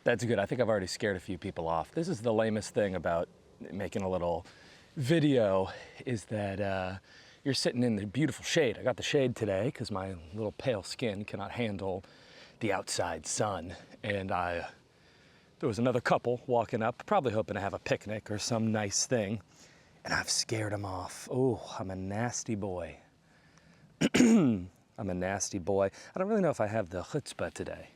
That's good. I think I've already scared a few people off. This is the lamest thing about making a little video is that you're sitting in the beautiful shade. I got the shade today because my little pale skin cannot handle the outside sun. And there was another couple walking up, probably hoping to have a picnic or some nice thing. And I've scared them off. Oh, I'm a nasty boy. I'm a nasty boy. I don't really know if I have the chutzpah today.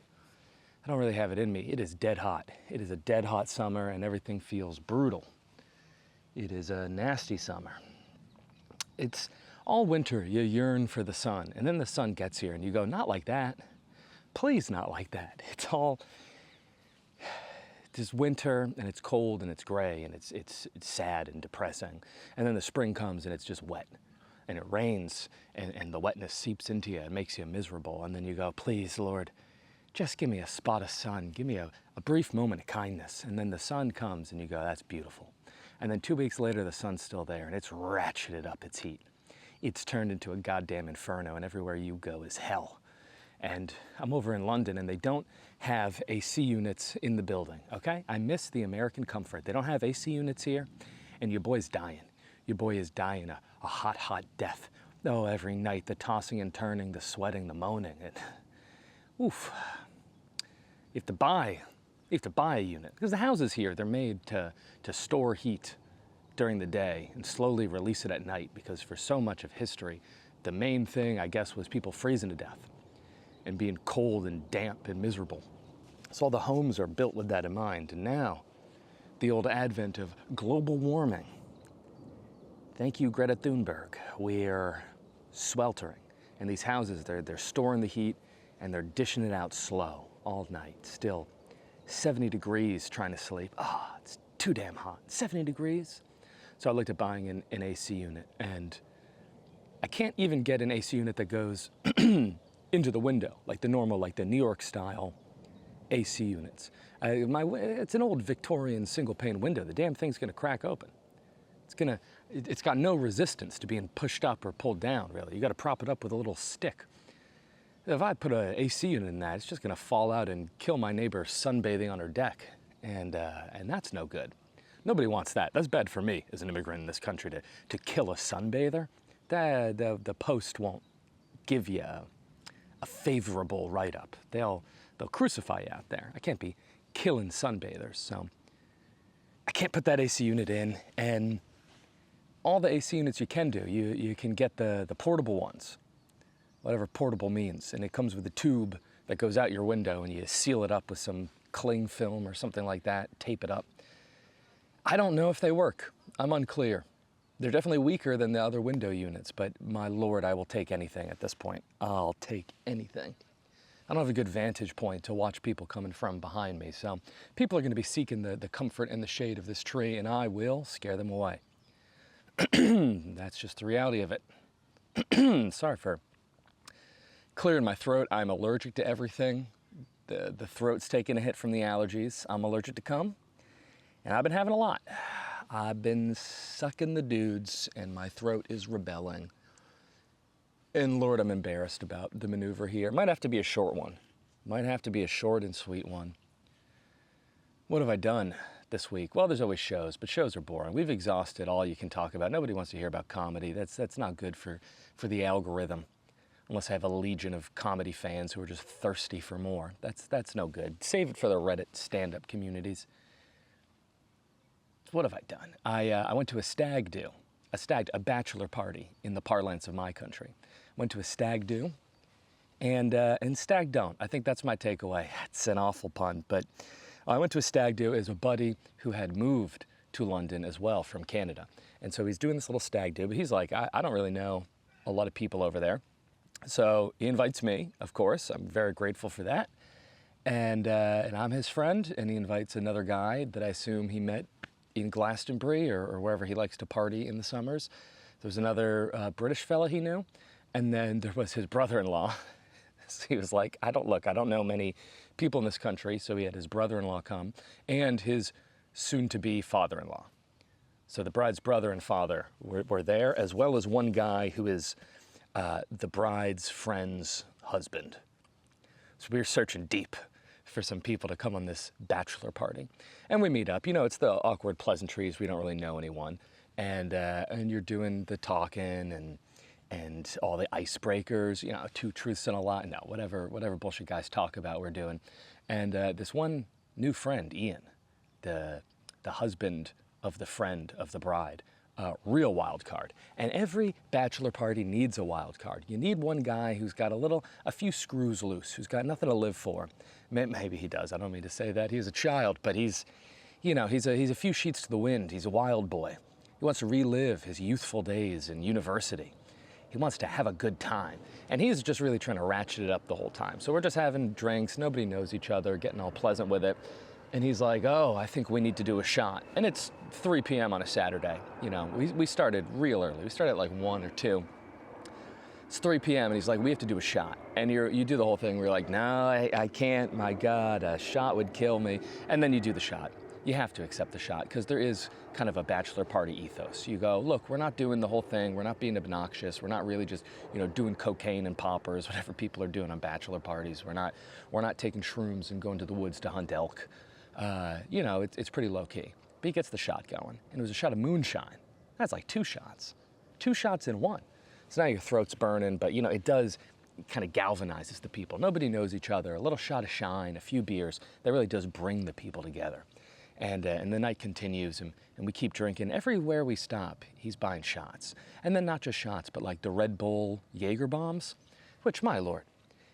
I don't really have it in me. It is dead hot. It is a dead hot summer and everything feels brutal. It is a nasty summer. It's all winter, you yearn for the sun, and then the sun gets here and you go, not like that. Please not like that. It's winter and it's cold and it's gray and it's sad and depressing. And then the spring comes and it's just wet and it rains and the wetness seeps into you and makes you miserable. And then you go, please, Lord, just give me a spot of sun. Give me a brief moment of kindness. And then the sun comes and you go, that's beautiful. And then 2 weeks later, the sun's still there and it's ratcheted up its heat. It's turned into a goddamn inferno and everywhere you go is hell. And I'm over in London and they don't have AC units in the building, okay? I miss the American comfort. They don't have AC units here and your boy's dying. Your boy is dying a hot, hot death. Oh, every night, the tossing and turning, the sweating, the moaning. Oof. You have to buy a unit because the houses here, they're made to store heat during the day and slowly release it at night because for so much of history, the main thing, I guess, was people freezing to death and being cold and damp and miserable. So all the homes are built with that in mind. And now, the old advent of global warming. Thank you, Greta Thunberg. We're sweltering. And these houses, they're storing the heat and they're dishing it out slow all night. Still 70 degrees trying to sleep. Ah, oh, it's too damn hot. 70 degrees. So I looked at buying an AC unit and I can't even get an AC unit that goes into the window, like the normal, like the New York style AC units. It's an old Victorian single pane window. The damn thing's gonna crack open. It's got no resistance to being pushed up or pulled down, really. You gotta prop it up with a little stick. If I put an AC unit in that, it's just gonna fall out and kill my neighbor sunbathing on her deck. And that's no good. Nobody wants that. That's bad for me as an immigrant in this country to kill a sunbather. The Post won't give you a favorable write-up. They'll crucify you out there. I can't be killing sunbathers, so I can't put that AC unit in. And all the AC units you can do, you can get the portable ones, whatever portable means, and it comes with a tube that goes out your window and you seal it up with some cling film or something like that, tape it up. I don't know if they work. I'm unclear. They're definitely weaker than the other window units, but my Lord, I will take anything at this point. I'll take anything. I don't have a good vantage point to watch people coming from behind me, so people are going to be seeking the comfort and the shade of this tree, and I will scare them away. That's just the reality of it. Sorry for clearing my throat. I'm allergic to everything. The throat's taking a hit from the allergies. I'm allergic to cum, and I've been having a lot. I've been sucking the dudes, and my throat is rebelling. And Lord, I'm embarrassed about the maneuver here. Might have to be a short one. Might have to be a short and sweet one. What have I done this week? Well, there's always shows, but shows are boring. We've exhausted all you can talk about. Nobody wants to hear about comedy. That's not good for the algorithm. Unless I have a legion of comedy fans who are just thirsty for more. That's no good. Save it for the Reddit stand-up communities. What have I done? I went to a stag do, a bachelor party in the parlance of my country. Went to a stag do, and stag don't. I think that's my takeaway. It's an awful pun, but I went to a stag do as a buddy who had moved to London as well from Canada. And so he's doing this little stag do, but he's like, I don't really know a lot of people over there. So he invites me, of course. I'm very grateful for that. And I'm his friend, and he invites another guy that I assume he met in Glastonbury or wherever he likes to party in the summers. There was another British fella he knew, and then there was his brother-in-law. So he was like, I don't know many people in this country, so he had his brother-in-law come, and his soon-to-be father-in-law. So the bride's brother and father were there, as well as one guy who is the bride's friend's husband. So we were searching deep for some people to come on this bachelor party. And we meet up. You know, it's the awkward pleasantries. We don't really know anyone. And you're doing the talking and all the icebreakers, you know, 2 truths and a lie. No, whatever bullshit guys talk about, we're doing. And this one new friend, Ian, the husband of the friend of the bride, real wild card. And every bachelor party needs a wild card. You need one guy who's got a few screws loose, who's got nothing to live for. Maybe he does. I don't mean to say that. He's a child, but he's a few sheets to the wind. He's a wild boy. He wants to relive his youthful days in university. He wants to have a good time. And he's just really trying to ratchet it up the whole time. So we're just having drinks. Nobody knows each other, getting all pleasant with it. And he's like, oh, I think we need to do a shot. And it's 3 p.m. on a Saturday. You know, we started real early. We started at like 1 or 2. It's 3 p.m. and he's like, we have to do a shot. And you do the whole thing. We're like, no, I can't. My God, a shot would kill me. And then you do the shot. You have to accept the shot because there is kind of a bachelor party ethos. You go, look, we're not doing the whole thing. We're not being obnoxious. We're not really just, you know, doing cocaine and poppers, whatever people are doing on bachelor parties. We're not taking shrooms and going to the woods to hunt elk. You know, it's pretty low key. But he gets the shot going. And it was a shot of moonshine. That's like 2 shots. 2 shots in one. So now your throat's burning, but you know, it kind of galvanizes the people. Nobody knows each other. A little shot of shine, a few beers, that really does bring the people together. And the night continues, and we keep drinking. Everywhere we stop, he's buying shots. And then not just shots, but like the Red Bull Jaeger bombs, which, my Lord,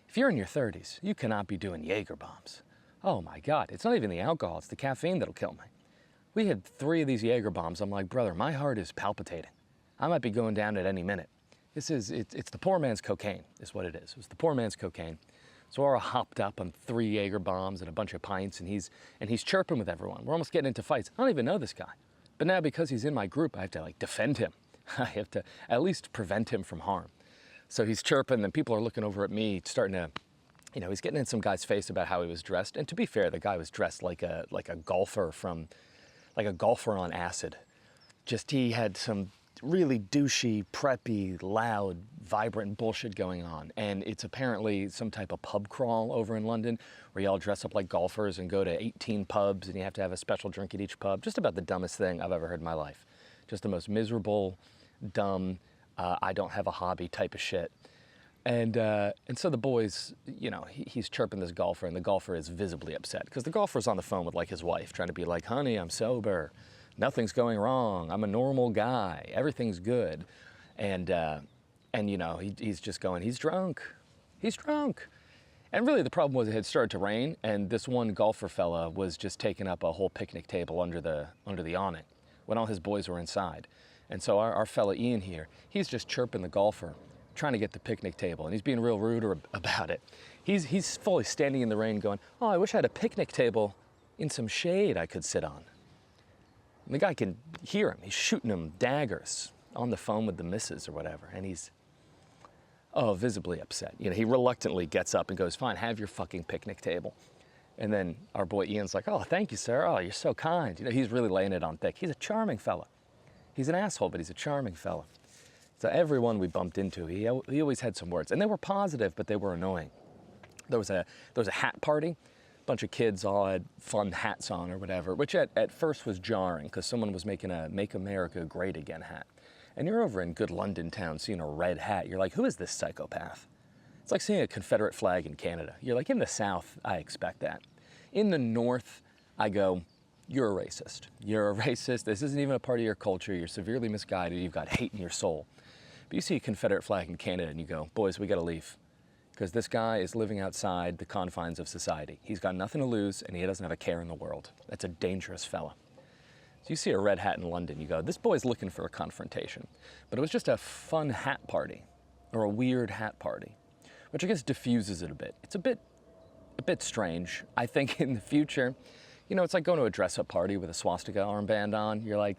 if you're in your 30s, you cannot be doing Jaeger bombs. Oh my God, it's not even the alcohol, it's the caffeine that'll kill me. We had 3 of these Jaeger bombs. I'm like, brother, my heart is palpitating. I might be going down at any minute. It's the poor man's cocaine, is what it is. It was the poor man's cocaine. So we're all hopped up on 3 Jaeger bombs and a bunch of pints, and he's chirping with everyone. We're almost getting into fights. I don't even know this guy. But now because he's in my group, I have to like defend him. I have to at least prevent him from harm. So he's chirping, and people are looking over at me, starting to, you know, he's getting in some guy's face about how he was dressed. And to be fair, the guy was dressed like a golfer on acid. Just he had some really douchey, preppy, loud, vibrant bullshit going on. And it's apparently some type of pub crawl over in London where you all dress up like golfers and go to 18 pubs and you have to have a special drink at each pub. Just about the dumbest thing I've ever heard in my life. Just the most miserable, dumb, I don't have a hobby type of shit. And so the boys, you know, he's chirping this golfer, and the golfer is visibly upset because the golfer's on the phone with like his wife trying to be like, honey, I'm sober. Nothing's going wrong. I'm a normal guy. Everything's good. And you know, he's just going, he's drunk. He's drunk. And really the problem was it had started to rain, and this one golfer fella was just taking up a whole picnic table under the awning when all his boys were inside. And so our fella Ian here, he's just chirping the golfer, trying to get the picnic table, and he's being real rude about it. He's fully standing in the rain going, oh, I wish I had a picnic table in some shade I could sit on. And the guy can hear him. He's shooting him daggers on the phone with the missus or whatever. And he's, visibly upset. You know, he reluctantly gets up and goes, fine, have your fucking picnic table. And then our boy Ian's like, oh, thank you, sir. Oh, you're so kind. You know, he's really laying it on thick. He's a charming fella. He's an asshole, but he's a charming fella. So everyone we bumped into, he always had some words. And they were positive, but they were annoying. There was a hat party. Bunch of kids all had fun hats on or whatever, which at first was jarring because someone was making a Make America Great Again hat. And you're over in good London town seeing a red hat. You're like, who is this psychopath? It's like seeing a Confederate flag in Canada. You're like, in the South, I expect that. In the North, I go, you're a racist. You're a racist. This isn't even a part of your culture. You're severely misguided. You've got hate in your soul. But you see a Confederate flag in Canada and you go, boys, we got to leave. Because this guy is living outside the confines of society. He's got nothing to lose, and he doesn't have a care in the world. That's a dangerous fella. So you see a red hat in London, you go, this boy's looking for a confrontation. But it was just a fun hat party, or a weird hat party, which I guess diffuses it a bit. It's a bit strange. I think in the future, you know, it's like going to a dress-up party with a swastika armband on. You're like,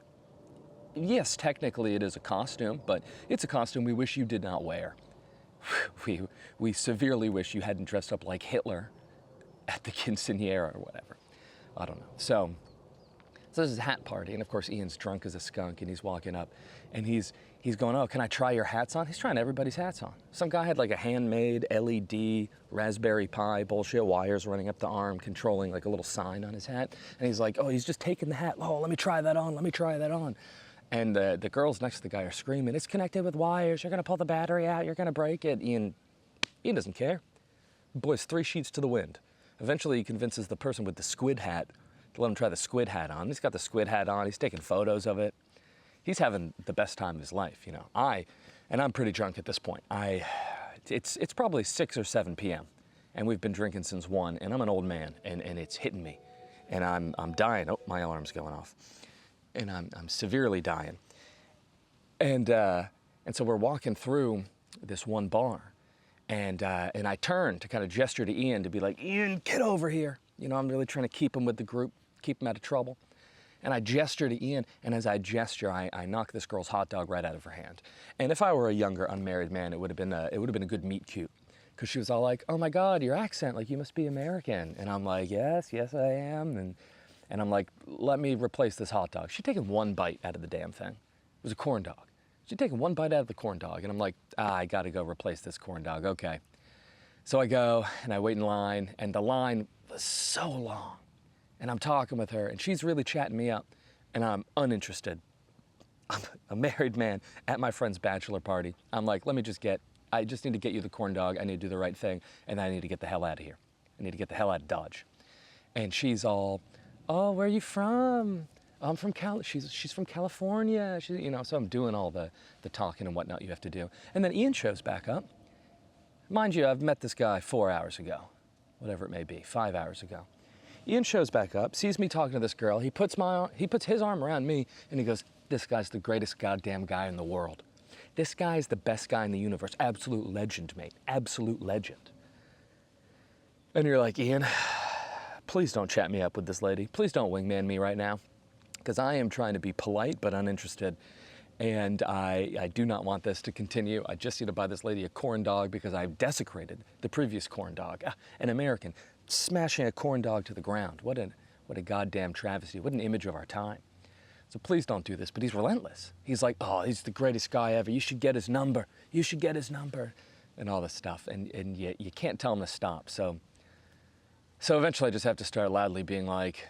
yes, technically it is a costume, but it's a costume we wish you did not wear. We severely wish you hadn't dressed up like Hitler at the quinceañera or whatever. I don't know. So this is a hat party, and of course Ian's drunk as a skunk, and he's walking up, and he's he's going, oh, can I try your hats on? He's trying everybody's hats on. Some guy had like a handmade LED Raspberry Pi bullshit wires running up the arm, controlling like a little sign on his hat. And he's like, oh, he's just taking the hat. Oh, let me try that on. Let me try that on. And the girls next to the guy are screaming, it's connected with wires. You're going to pull the battery out. You're going to break it. Ian doesn't care. The boy's 3 sheets to the wind. Eventually, he convinces the person with the squid hat to let him try the squid hat on. He's got the squid hat on. He's taking photos of it. He's having the best time of his life, you know. And I'm pretty drunk at this point. It's probably 6 or 7 p.m. and we've been drinking since 1, and I'm an old man, and it's hitting me, and I'm dying. Oh, my alarm's going off, and I'm severely dying. And so we're walking through this one bar, and I turn to kind of gesture to Ian to be like, Ian, get over here. You know, I'm really trying to keep him with the group, keep him out of trouble. And I gesture to Ian, and as I gesture, I knock this girl's hot dog right out of her hand. And if I were a younger, unmarried man, it would have been a good meet cute, because she was all like, "Oh my God, your accent, like you must be American." And I'm like, "Yes, yes, I am." And I'm like, "Let me replace this hot dog." She'd taken 1 bite out of the damn thing. It was a corn dog. She'd taken 1 bite out of the corn dog, and I'm like, I got to go replace this corn dog. Okay. So I go and I wait in line, and the line was so long. And I'm talking with her, and she's really chatting me up, and I'm uninterested. I'm a married man at my friend's bachelor party. I'm like, I just need to get you the corn dog. I need to do the right thing, and I need to get the hell out of here. I need to get the hell out of Dodge. And she's all, oh, where are you from? I'm from she's from California. So I'm doing all the talking and whatnot you have to do. And then Ian shows back up. Mind you, I've met this guy 4 hours ago, whatever it may be, 5 hours ago. Ian shows back up, sees me talking to this girl. He puts his arm around me, and he goes, this guy's the greatest goddamn guy in the world. This guy's the best guy in the universe. Absolute legend, mate. Absolute legend. And you're like, Ian, please don't chat me up with this lady. Please don't wingman me right now, because I am trying to be polite but uninterested, and I do not want this to continue. I just need to buy this lady a corn dog because I've desecrated the previous corn dog. An American smashing a corn dog to the ground. What a goddamn travesty. What an image of our time. So please don't do this. But he's relentless. He's like, oh, he's the greatest guy ever. You should get his number. You should get his number. And all this stuff. And you can't tell him to stop. So eventually I just have to start loudly being like,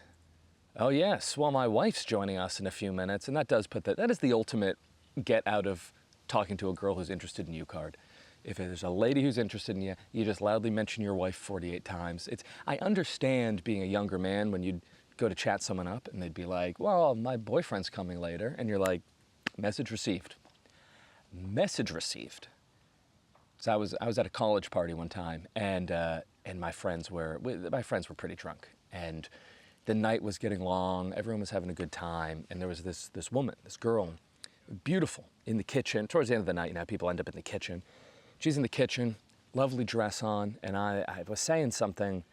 oh yes, well, my wife's joining us in a few minutes. And that is the ultimate get out of talking to a girl who's interested in you card. If there's a lady who's interested in you, you just loudly mention your wife 48 times. I understand being a younger man when you'd go to chat someone up and they'd be like, well, my boyfriend's coming later. And you're like, message received. Message received. So I was at a college party one time, and my friends were pretty drunk. And the night was getting long. Everyone was having a good time. And there was this woman, this girl, beautiful, in the kitchen. Towards the end of the night, people end up in the kitchen. She's in the kitchen, lovely dress on, and I was saying something,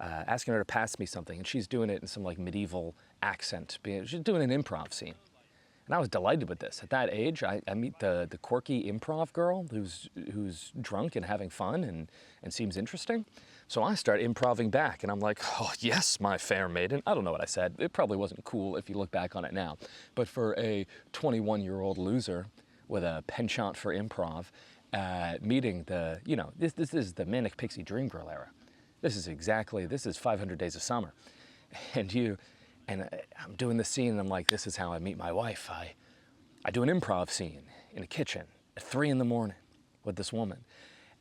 asking her to pass me something, and she's doing it in some like medieval accent. She's doing an improv scene. And I was delighted with this. At that age, I meet the quirky improv girl who's drunk and having fun and seems interesting. So I start improving back, and I'm like, oh yes, my fair maiden. I don't know what I said. It probably wasn't cool if you look back on it now. But for a 21-year-old loser with a penchant for improv, meeting this is the Manic Pixie Dream Girl era. This is 500 Days of Summer. And I'm doing this scene, and I'm like, this is how I meet my wife. I do an improv scene in a kitchen at 3 a.m. with this woman.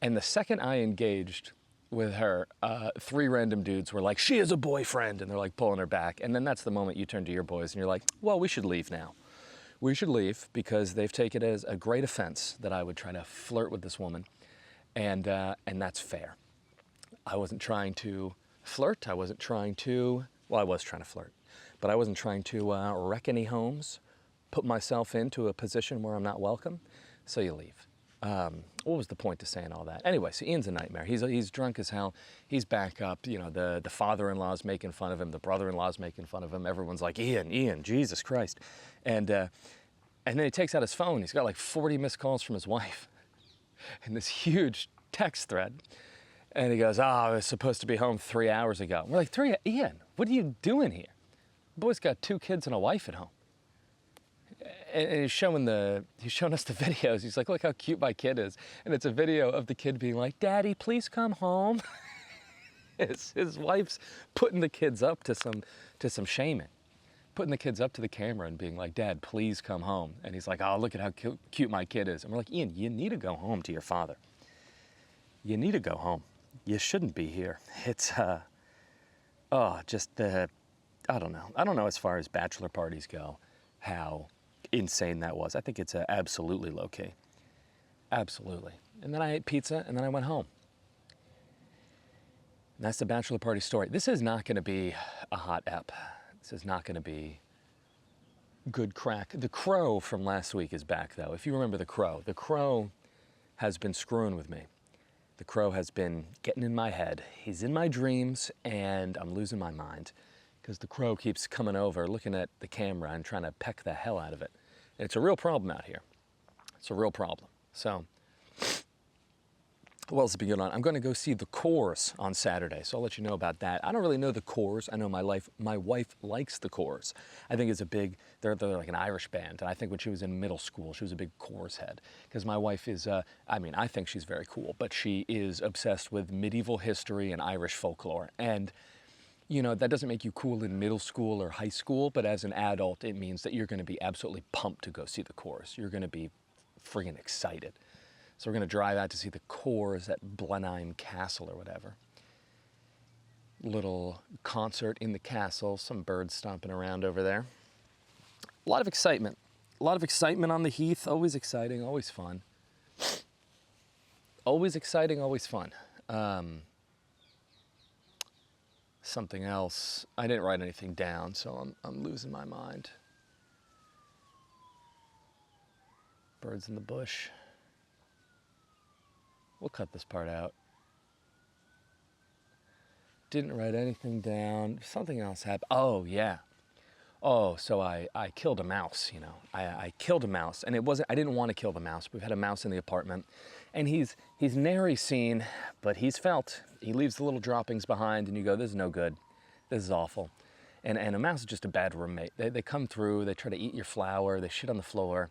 And the second I engaged with her, 3 random dudes were like, she has a boyfriend, and they're like pulling her back. And then that's the moment you turn to your boys and you're like, well, we should leave now. We should leave because they've taken it as a great offense that I would try to flirt with this woman, and that's fair. I wasn't trying to flirt. I was trying to flirt, but I wasn't trying to wreck any homes, put myself into a position where I'm not welcome, so you leave. What was the point of saying all that? Anyway, so Ian's a nightmare. He's drunk as hell. He's back up. The father-in-law's making fun of him. The brother-in-law's making fun of him. Everyone's like, Ian, Jesus Christ. And then he takes out his phone. He's got like 40 missed calls from his wife and this huge text thread. And he goes, I was supposed to be home 3 hours ago. We're like, Ian, what are you doing here? The boy's got 2 kids and a wife at home. And he's showing us the videos. He's like, look how cute my kid is. And it's a video of the kid being like, Daddy, please come home. His wife's putting the kids up to some shaming, putting the kids up to the camera and being like, Dad, please come home. And he's like, oh, look at how cute my kid is. And we're like, Ian, you need to go home to your father. You need to go home. You shouldn't be here. It's, I don't know. I don't know as far as bachelor parties go, how insane that was. I think it's absolutely low-key. Absolutely. And then I ate pizza, and then I went home. And that's the bachelor party story. This is not going to be a hot ep. This is not going to be good crack. The Crow from last week is back, though. If you remember the Crow has been screwing with me. The Crow has been getting in my head. He's in my dreams, and I'm losing my mind because the Crow keeps coming over, looking at the camera and trying to peck the hell out of it. And it's a real problem out here. It's a real problem. So, what else has been going on? I'm going to go see the Corrs on Saturday, so I'll let you know about that. I don't really know the Corrs. I know my wife likes the Corrs. I think it's they're like an Irish band, and I think when she was in middle school, she was a big Corrs head. Because my wife is, I think she's very cool, but she is obsessed with medieval history and Irish folklore. And, you know, that doesn't make you cool in middle school or high school, but as an adult, it means that you're going to be absolutely pumped to go see the Corrs. You're going to be friggin' excited. So we're going to drive out to see the Corrs at Blenheim Castle or whatever. Little concert in the castle, some birds stomping around over there. A lot of excitement. A lot of excitement on the heath. Always exciting, always fun. Always exciting, always fun. Something else. I didn't write anything down, so I'm losing my mind. Birds in the bush. We'll cut this part out. Didn't write anything down. Something else happened. Oh, yeah. Oh, so I killed a mouse, you know. I killed a mouse, and I didn't want to kill the mouse. We've had a mouse in the apartment, and he's nary seen, but he's felt. He leaves the little droppings behind, and you go, this is no good. This is awful. And a mouse is just a bad roommate. They come through, they try to eat your flour, they shit on the floor.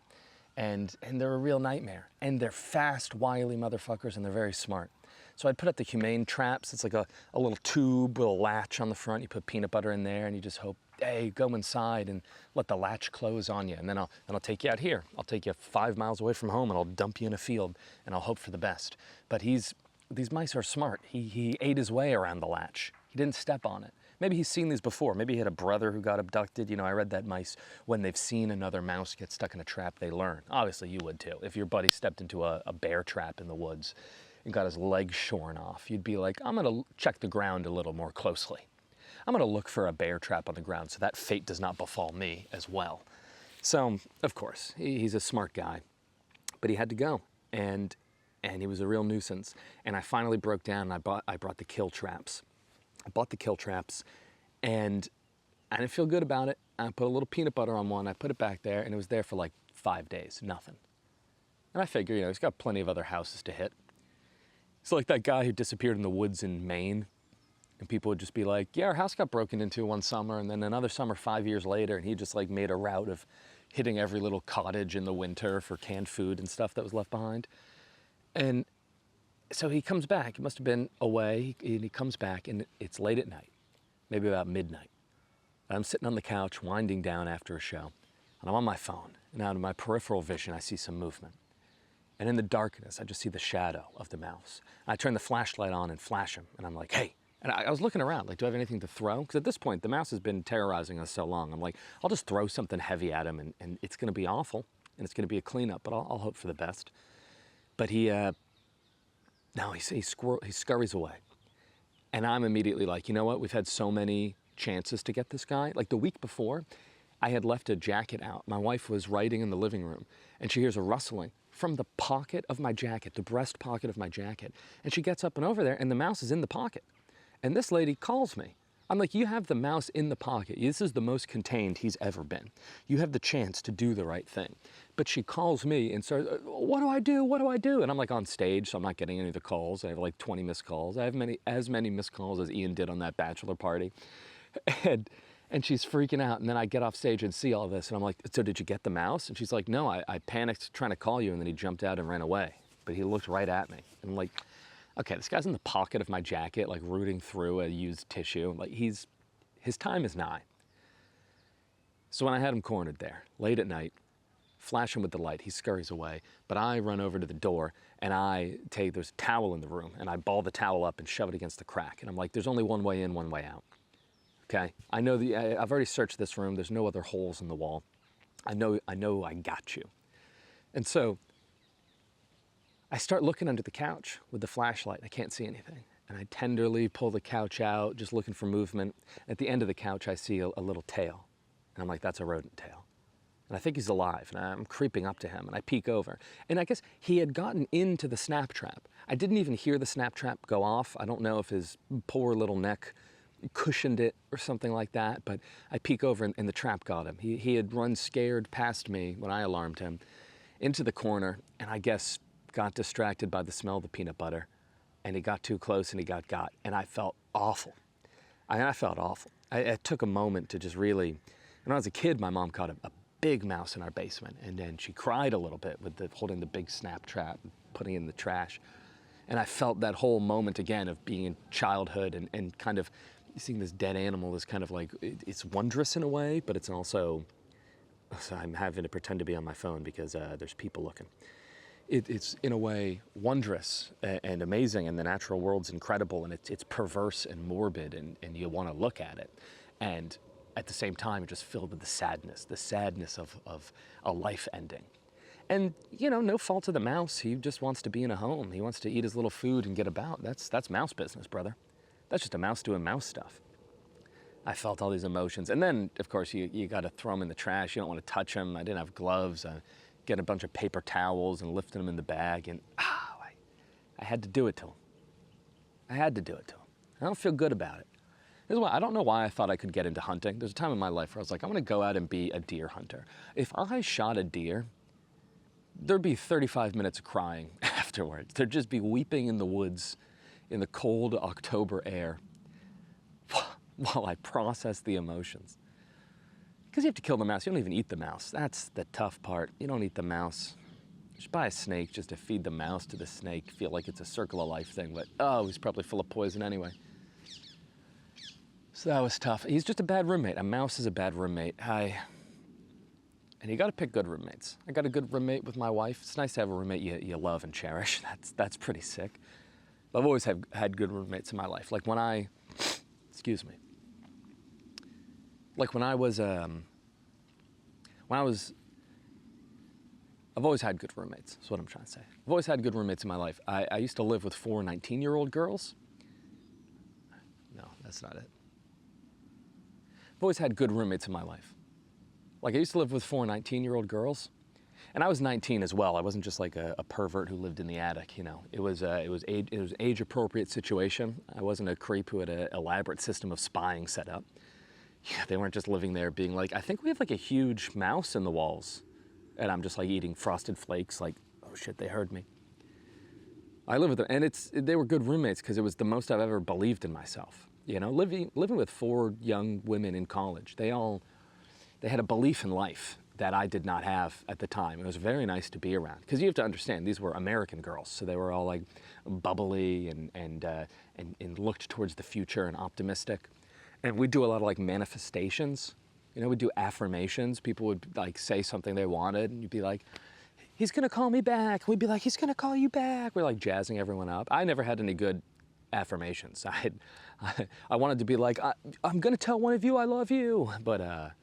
And they're a real nightmare. And they're fast, wily motherfuckers, and they're very smart. So I'd put up the humane traps. It's like a little tube with a latch on the front. You put peanut butter in there, and you just hope, hey, go inside and let the latch close on you. And then I'll take you out here. I'll take you 5 miles away from home, and I'll dump you in a field, and I'll hope for the best. But these mice are smart. He ate his way around the latch. He didn't step on it. Maybe he's seen these before. Maybe he had a brother who got abducted. You know, I read that mice, when they've seen another mouse get stuck in a trap, they learn. Obviously, you would too. If your buddy stepped into a bear trap in the woods and got his legs shorn off, you'd be like, I'm going to check the ground a little more closely. I'm going to look for a bear trap on the ground so that fate does not befall me as well. So, of course, he's a smart guy. But he had to go. And he was a real nuisance. And I finally broke down, and I brought the kill traps. I bought the kill traps, and I didn't feel good about it. I put a little peanut butter on one. I put it back there, and it was there for like 5 days, nothing. And I figure, you know, he's got plenty of other houses to hit. It's like that guy who disappeared in the woods in Maine, and people would just be like, yeah, our house got broken into one summer, and then another summer 5 years later, and he just like made a route of hitting every little cottage in the winter for canned food and stuff that was left behind. And so he comes back. He must have been away, and he comes back, and it's late at night, maybe about midnight. I'm sitting on the couch, winding down after a show, and I'm on my phone, and out of my peripheral vision, I see some movement. And in the darkness, I just see the shadow of the mouse. I turn the flashlight on and flash him, and I'm like, hey. And I was looking around, like, do I have anything to throw? Because at this point, the mouse has been terrorizing us so long. I'm like, I'll just throw something heavy at him, and it's going to be awful, and it's going to be a cleanup, but I'll hope for the best. But he scurries away. And I'm immediately like, you know what? We've had so many chances to get this guy. Like the week before, I had left a jacket out. My wife was writing in the living room, and she hears a rustling from the pocket of my jacket, the breast pocket of my jacket. And she gets up and over there, and the mouse is in the pocket. And this lady calls me. I'm like, you have the mouse in the pocket. This is the most contained he's ever been. You have the chance to do the right thing. But she calls me and starts, what do I do? What do I do? And I'm like on stage, so I'm not getting any of the calls. I have like 20 missed calls. I have as many missed calls as Ian did on that bachelor party. And And she's freaking out. And then I get off stage and see all this. And I'm like, so did you get the mouse? And she's like, no, I panicked trying to call you. And then he jumped out and ran away. But he looked right at me. And I'm like, okay, this guy's in the pocket of my jacket, like rooting through a used tissue. Like his time is nigh. So when I had him cornered there, late at night, flash him with the light, he scurries away. But I run over to the door and there's a towel in the room, and I ball the towel up and shove it against the crack. And I'm like, there's only one way in, one way out. Okay, I know I've already searched this room. There's no other holes in the wall. I know I got you. And so I start looking under the couch with the flashlight. I can't see anything. And I tenderly pull the couch out, just looking for movement. At the end of the couch, I see a little tail. And I'm like, that's a rodent tail. And I think he's alive, and I'm creeping up to him, and I peek over. And I guess he had gotten into the snap trap. I didn't even hear the snap trap go off. I don't know if his poor little neck cushioned it or something like that, but I peek over and the trap got him. He had run scared past me when I alarmed him into the corner, and I guess got distracted by the smell of the peanut butter, and he got too close and he got, and I felt awful. I felt awful. It took a moment to just really, when I was a kid, my mom caught a big mouse in our basement, and then she cried a little bit with holding the big snap trap and putting it in the trash. And I felt that whole moment again of being in childhood and kind of seeing this dead animal is kind of like, it's wondrous in a way, but it's also, so I'm having to pretend to be on my phone because there's people looking. It's in a way wondrous and amazing, and the natural world's incredible, and it's perverse and morbid, and you want to look at it. And at the same time, just filled with the sadness of a life ending. And, you know, no fault to the mouse. He just wants to be in a home. He wants to eat his little food and get about. That's mouse business, brother. That's just a mouse doing mouse stuff. I felt all these emotions. And then, of course, you got to throw them in the trash. You don't want to touch them. I didn't have gloves. Get a bunch of paper towels and lifting them in the bag. And I had to do it to him. I had to do it to him. I don't feel good about it. This is why I don't know why I thought I could get into hunting. There's a time in my life where I was like, I'm going to go out and be a deer hunter. If I shot a deer, there'd be 35 minutes of crying afterwards. There'd just be weeping in the woods in the cold October air while I process the emotions. Because you have to kill the mouse. You don't even eat the mouse. That's the tough part. You don't eat the mouse. You should buy a snake just to feed the mouse to the snake. Feel like it's a circle of life thing, but oh, he's probably full of poison anyway. So that was tough. He's just a bad roommate. A mouse is a bad roommate. And you got to pick good roommates. I got a good roommate with my wife. It's nice to have a roommate you love and cherish. That's pretty sick. But I've always had good roommates in my life. Like when I was, I've always had good roommates, that's what I'm trying to say. I've always had good roommates in my life. I used to live with 4 19-year-old girls. No, that's not it. I've always had good roommates in my life. Like I used to live with 4 19-year-old girls, and I was 19 as well. I wasn't just like a pervert who lived in the attic, you know. It was age-appropriate situation. I wasn't a creep who had an elaborate system of spying set up. Yeah, they weren't just living there being like, I think we have like a huge mouse in the walls. And I'm just like eating Frosted Flakes like, oh shit, they heard me. I lived with them, and they were good roommates because it was the most I've ever believed in myself. You know, living with 4 young women in college, they had a belief in life that I did not have at the time. It was very nice to be around because you have to understand these were American girls, so they were all like bubbly and looked towards the future and optimistic. And we'd do a lot of like manifestations. You know, we'd do affirmations. People would like say something they wanted, and you'd be like, he's gonna call me back. We'd be like, he's gonna call you back. We're like jazzing everyone up. I never had any good affirmations. I wanted to be like, I'm gonna tell one of you I love you, but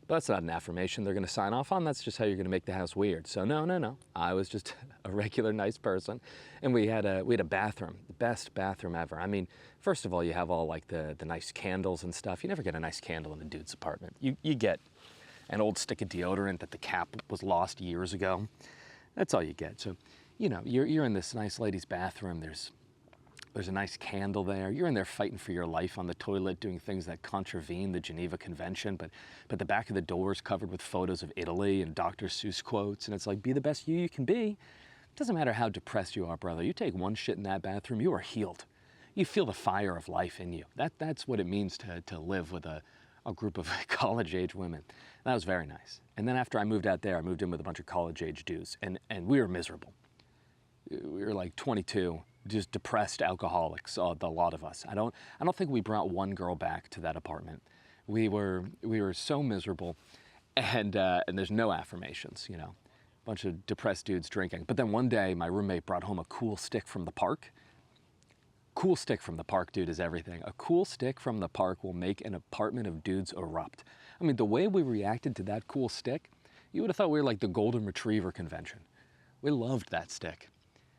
that's not an affirmation they're gonna sign off on. That's just how you're gonna make the house weird. So no. I was just a regular nice person, and we had a bathroom, the best bathroom ever. I mean, first of all, you have all like the nice candles and stuff. You never get a nice candle in a dude's apartment. You get an old stick of deodorant that the cap was lost years ago. That's all you get. So, you know, you're in this nice lady's bathroom. There's a nice candle there. You're in there fighting for your life on the toilet, doing things that contravene the Geneva Convention, but the back of the door is covered with photos of Italy and Dr. Seuss quotes, and it's like, be the best you can be. It doesn't matter how depressed you are, brother. You take one shit in that bathroom, you are healed. You feel the fire of life in you. That's what it means to live with a a group of college-age women. That was very nice. And then after I moved out there, I moved in with a bunch of college-age dudes, and we were miserable. We were like 22, just depressed alcoholics, the lot of us. I don't think we brought one girl back to that apartment. We were so miserable, and there's no affirmations, you know. Bunch of depressed dudes drinking. But then one day, my roommate brought home a cool stick from the park. Cool stick from the park, dude, is everything. A cool stick from the park will make an apartment of dudes erupt. I mean, the way we reacted to that cool stick, you would have thought we were like the Golden Retriever convention. We loved that stick.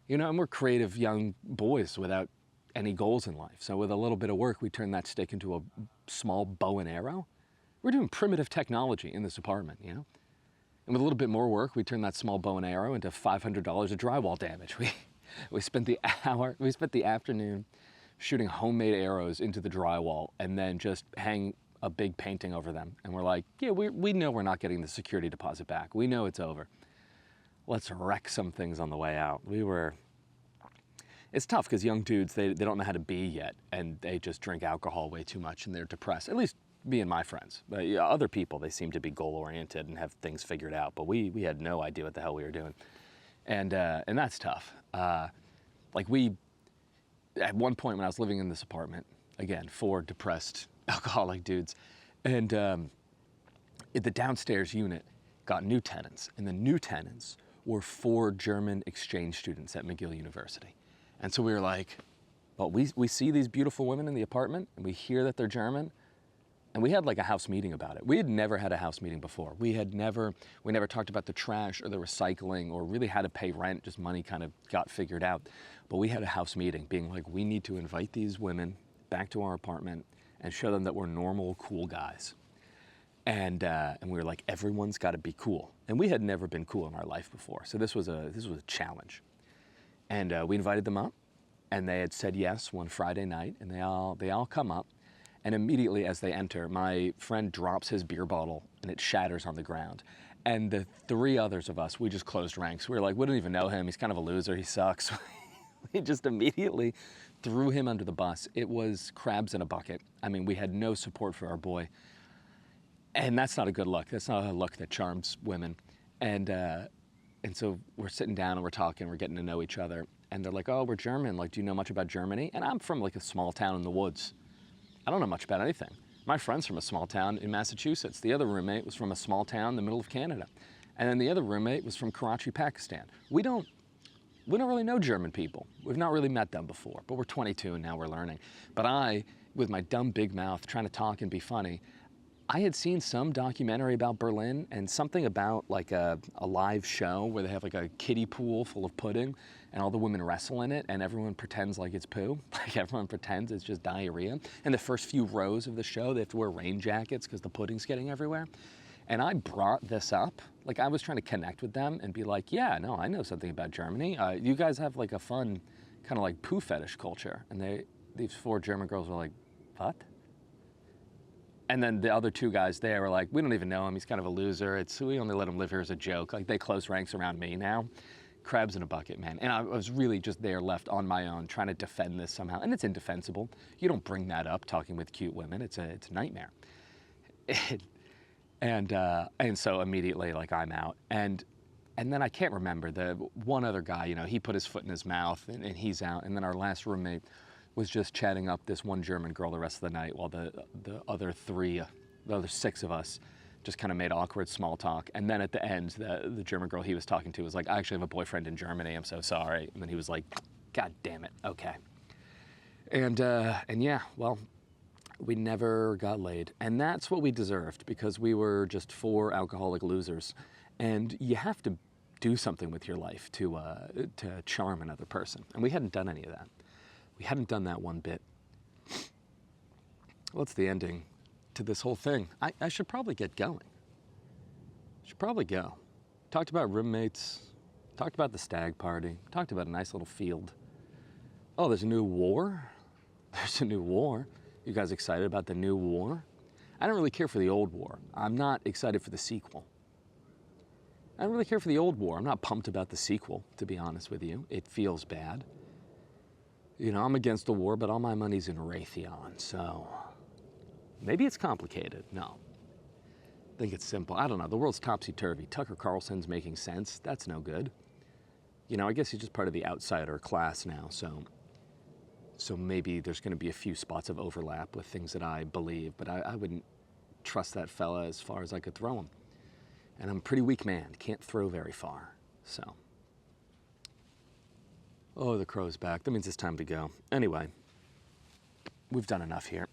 You know, and we're creative young boys without any goals in life. So with a little bit of work, we turned that stick into a small bow and arrow. We're doing primitive technology in this apartment, you know? And with a little bit more work, we turned that small bow and arrow into $500 of drywall damage. We spent the afternoon shooting homemade arrows into the drywall and then just hang a big painting over them. And we're like, yeah, we know we're not getting the security deposit back. We know it's over. Let's wreck some things on the way out. It's tough because young dudes, they don't know how to be yet, and they just drink alcohol way too much and they're depressed. At least me and my friends. But yeah, other people, they seem to be goal-oriented and have things figured out, but we had no idea what the hell we were doing. And that's tough. Like at one point when I was living in this apartment, again, 4 depressed alcoholic dudes, and the downstairs unit got new tenants, and the new tenants were 4 German exchange students at McGill University. And so we were like, well, we see these beautiful women in the apartment, and we hear that they're German, and we had like a house meeting about it. We had never had a house meeting before. We never talked about the trash or the recycling or really how to pay rent, just money kind of got figured out. But we had a house meeting being like, we need to invite these women back to our apartment and show them that we're normal, cool guys. And we were like, everyone's got to be cool. And we had never been cool in our life before. So this was a challenge. And we invited them up, and they had said yes one Friday night, and they all come up. And immediately as they enter, my friend drops his beer bottle and it shatters on the ground. And the 3 others of us, we just closed ranks. We were like, we don't even know him. He's kind of a loser. He sucks. We just immediately threw him under the bus. It was crabs in a bucket. I mean, we had no support for our boy. And that's not a good look. That's not a look that charms women. And so we're sitting down and we're talking, we're getting to know each other. And they're like, oh, we're German. Like, do you know much about Germany? And I'm from like a small town in the woods. I don't know much about anything. My friend's from a small town in Massachusetts. The other roommate was from a small town in the middle of Canada. And then the other roommate was from Karachi, Pakistan. We don't really know German people. We've not really met them before, but we're 22 and now we're learning. But I, with my dumb big mouth, trying to talk and be funny, I had seen some documentary about Berlin and something about like a live show where they have like a kiddie pool full of pudding and all the women wrestle in it and everyone pretends like it's poo. Like everyone pretends it's just diarrhea. And the first few rows of the show, they have to wear rain jackets because the pudding's getting everywhere. And I brought this up. Like I was trying to connect with them and be like, yeah, no, I know something about Germany. You guys have like a fun kind of like poo fetish culture. And these 4 German girls were like, what? And then the other 2 guys there were like, we don't even know him. He's kind of a loser. We only let him live here as a joke. Like they close ranks around me now. Crabs in a bucket, man. And I was really just there left on my own trying to defend this somehow. And it's indefensible. You don't bring that up talking with cute women. It's a nightmare. And so immediately like I'm out. And then I can't remember, the one other guy, you know, he put his foot in his mouth and he's out. And then our last roommate was just chatting up this one German girl the rest of the night while the other 6 of us just kind of made awkward small talk. And then at the end, the German girl he was talking to was like, I actually have a boyfriend in Germany, I'm so sorry. And then he was like, God damn it, okay. And yeah, well, we never got laid. And that's what we deserved because we were just 4 alcoholic losers. And you have to do something with your life to charm another person. And we hadn't done any of that. We hadn't done that one bit. What's the ending to this whole thing? I should probably get going. Should probably go. Talked about roommates, talked about the stag party, talked about a nice little field. Oh, there's a new war? There's a new war. You guys excited about the new war? I don't really care for the old war. I'm not excited for the sequel. I don't really care for the old war. I'm not pumped about the sequel, to be honest with you. It feels bad. You know, I'm against the war, but all my money's in Raytheon, so Maybe it's complicated. No. I think it's simple. I don't know. The world's topsy-turvy. Tucker Carlson's making sense. That's no good. You know, I guess he's just part of the outsider class now, so maybe there's going to be a few spots of overlap with things that I believe, but I wouldn't trust that fella as far as I could throw him. And I'm a pretty weak man. Can't throw very far, so. Oh, the crow's back. That means it's time to go. Anyway, we've done enough here.